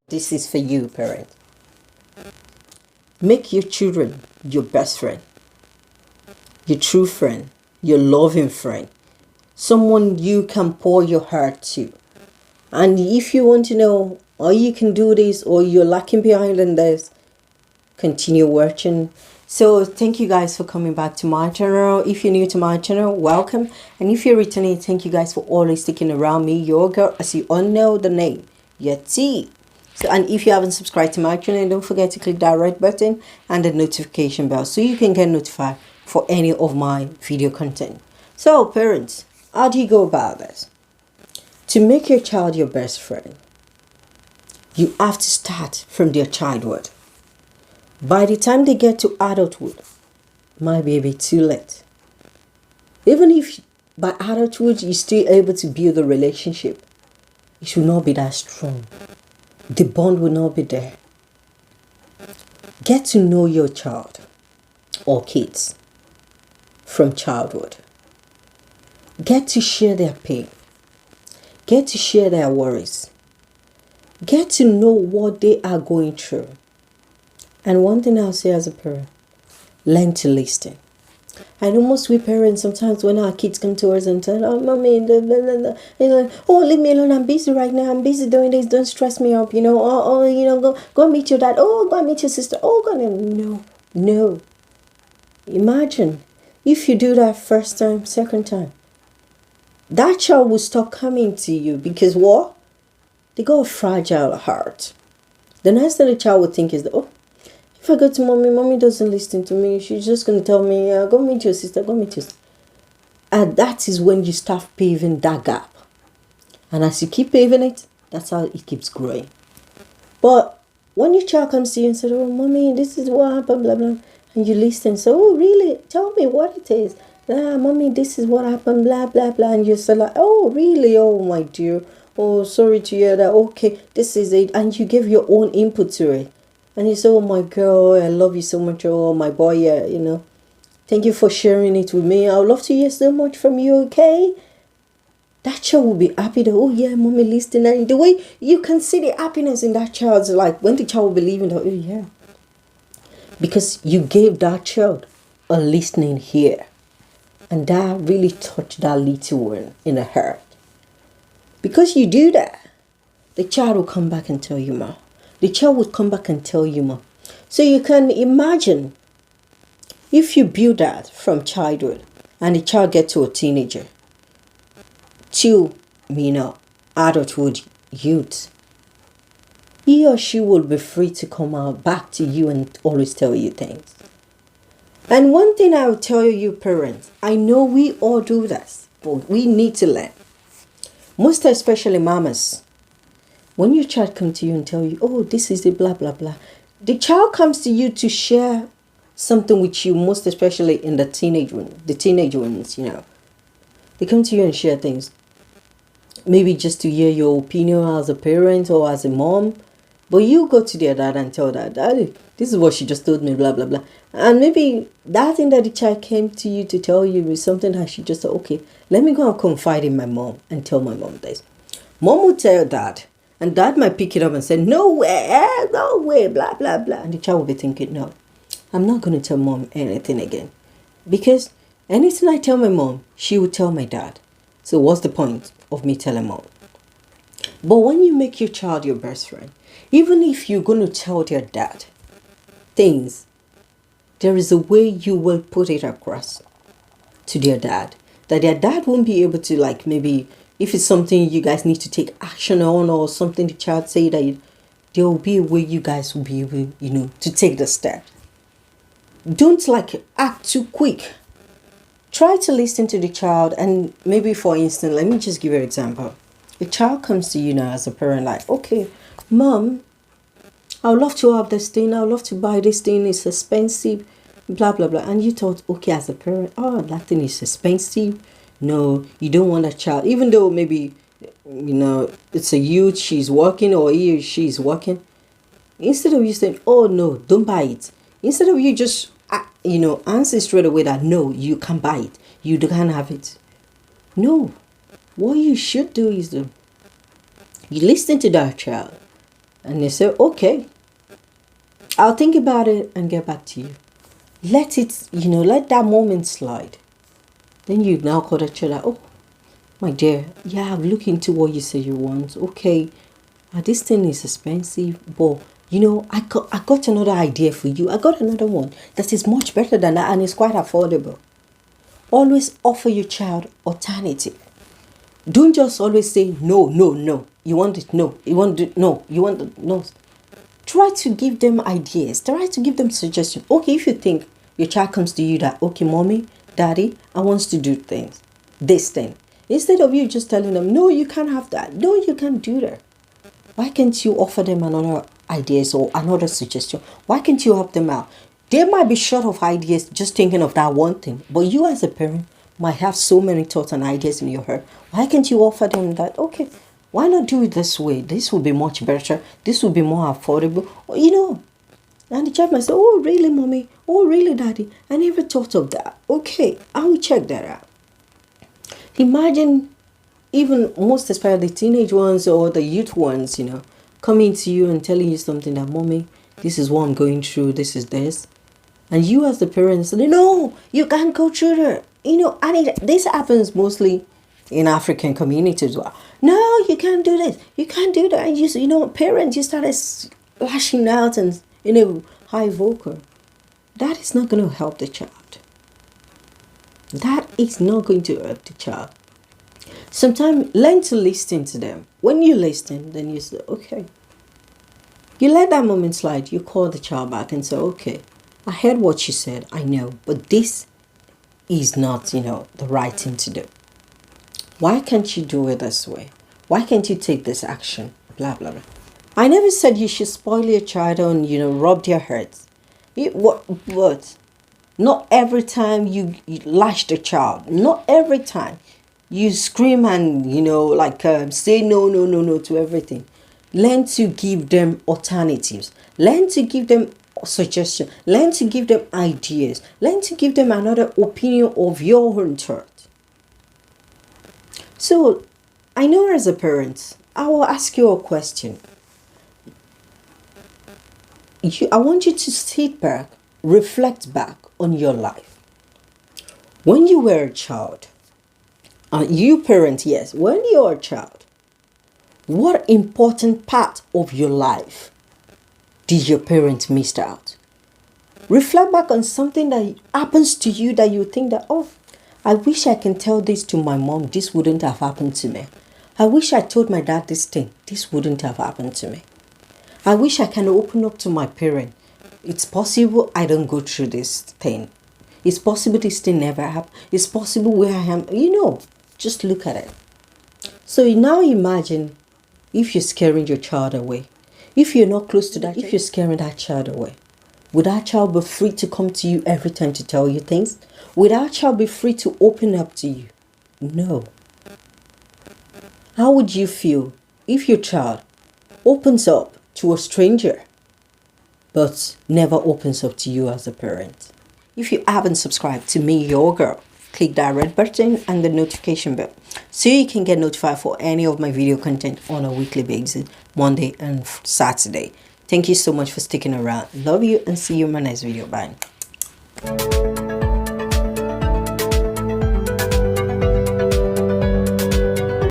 This is for you, parent. Make your children your best friend, your true friend, your loving friend, someone you can pour your heart to. And if you want to know, or you can do this, or you're lacking behind in this, continue watching. So thank you guys for coming back to my channel. If you're new to my channel, welcome. And if you're returning, thank you guys for always sticking around me. Your girl, as you all know the name, Yetty. So, and if you haven't subscribed to my channel, don't forget to click that red button and the notification bell so you can get notified for any of my video content. So parents, how do you go about this? To make your child your best friend, you have to start from their childhood. By the time they get to adulthood, might be a bit too late. Even if by adulthood you're still able to build a relationship, it should not be that strong. The bond will not be there. Get to know your child or kids from childhood. Get to share their pain. Get to share their worries. Get to know what they are going through. And one thing I'll say as a parent, learn to listen. I know most we parents, sometimes when our kids come to us and tell, oh, mommy, blah, blah, blah, blah, like, oh, leave me alone, I'm busy right now, I'm busy doing this, don't stress me up, go meet your dad, oh, go meet your sister, oh, no. Imagine if you do that first time, second time, that child will stop coming to you because what? They got a fragile heart. The next thing the child will think is, oh, if I go to mommy doesn't listen to me. She's just going to tell me, go meet your sister, go meet your sister. And that is when you start paving that gap. And as you keep paving it, that's how it keeps growing. But when your child comes to you and says, oh, mommy, this is what happened, blah, blah, and you listen, so, oh, really? Tell me what it is. Mommy, this is what happened, blah, blah, blah. And you're so like, oh, really? Oh, my dear. Oh, sorry to hear that. Okay, this is it. And you give your own input to it. And you say, oh my girl, I love you so much. Oh my boy, yeah, thank you for sharing it with me. I would love to hear so much from you, okay? That child will be happy that, oh yeah, mommy listening. And the way you can see the happiness in that child's like when the child will believe in that, oh yeah. Because you gave that child a listening ear. And that really touched that little one in the heart. Because you do that, the child will come back and tell you more. The child would come back and tell you more. So you can imagine if you build that from childhood and the child gets to a teenager, to, adulthood youth, he or she will be free to come out back to you and always tell you things. And one thing I will tell you parents, I know we all do this, but we need to learn. Most especially mamas. When your child comes to you and tell you, oh, this is the blah, blah, blah. The child comes to you to share something with you, most especially in the teenage ones, They come to you and share things. Maybe just to hear your opinion as a parent or as a mom. But you go to their dad and tell that, daddy, this is what she just told me, blah, blah, blah. And maybe that thing that the child came to you to tell you is something that she just said, okay, let me go and confide in my mom and tell my mom this. Mom will tell dad. And dad might pick it up and say, no way, blah, blah, blah. And the child will be thinking, no, I'm not going to tell mom anything again. Because anything I tell my mom, she will tell my dad. So what's the point of me telling mom? But when you make your child your best friend, even if you're going to tell their dad things, there is a way you will put it across to their dad. That their dad won't be able to maybe... If it's something you guys need to take action on or something the child say that there will be a way you guys will be able, to take the step. Don't act too quick. Try to listen to the child and maybe for instance, let me just give you an example. A child comes to you now as a parent okay, mom, I would love to have this thing. I would love to buy this thing. It's expensive, blah, blah, blah. And you thought, okay, as a parent, oh, that thing is expensive. No, you don't want a child, even though maybe, it's a youth, she's working or he or she's working. Instead of you saying, oh, no, don't buy it. Instead of you just, answer straight away that, no, you can't buy it. You can't have it. No, what you should do is you listen to that child And they say, okay, I'll think about it and get back to you. Let it, let that moment slide. Then you now call the child, oh, my dear, yeah, I've looked into what you say you want. Okay, this thing is expensive, but I got another idea for you. I got another one that is much better than that and is quite affordable. Always offer your child alternative. Don't just always say no, no, no. You want it? No. You want it? No. You want it? No. Try to give them ideas. Try to give them suggestions. Okay, if you think your child comes to you that, okay, mommy, daddy, I want to do this thing. Instead of you just telling them, no, you can't have that. No, you can't do that. Why can't you offer them another ideas or another suggestion? Why can't you help them out? They might be short of ideas just thinking of that one thing. But you as a parent might have so many thoughts and ideas in your head. Why can't you offer them that? Okay, why not do it this way? This will be much better. This will be more affordable. And the child might say, oh, really, mommy? Oh, really, daddy? I never thought of that. Okay, I will check that out. Imagine even most especially the teenage ones or the youth ones, coming to you and telling you something that, mommy, this is what I'm going through. This is this. And you as the parents say, no, you can't go through that. And this happens mostly in African communities. No, you can't do this. You can't do that. And parents, you started lashing out and in a high vocal. That is not going to help the child. That is not going to help the child. Sometimes learn to listen to them. When you listen, then you say, okay. You let that moment slide. You call the child back and say, okay, I heard what you said. I know, but this is not, the right thing to do. Why can't you do it this way? Why can't you take this action? Blah, blah, blah. I never said you should spoil your child and, rub their hearts. What? Not every time you lash the child. Not every time you scream and, say no to everything. Learn to give them alternatives. Learn to give them suggestions. Learn to give them ideas. Learn to give them another opinion of your own thought. So, I know as a parent, I will ask you a question. I want you to sit back, reflect back on your life. When you were a child, you parent, yes, when you're a child, what important part of your life did your parents miss out? Reflect back on something that happens to you that you think that, oh, I wish I can tell this to my mom. This wouldn't have happened to me. I wish I told my dad this thing. This wouldn't have happened to me. I wish I can open up to my parent. It's possible I don't go through this thing. It's possible this thing never happened. It's possible where I am. Just look at it. So now imagine if you're scaring your child away. If you're not close to that, if you're scaring that child away. Would that child be free to come to you every time to tell you things? Would that child be free to open up to you? No. How would you feel if your child opens up to a stranger but never opens up to you as a parent? If you haven't subscribed to me, your girl, click that red button and the notification bell so you can get notified for any of my video content on a weekly basis, Monday and Saturday. Thank you so much for sticking around. Love you and see you in my next video. Bye.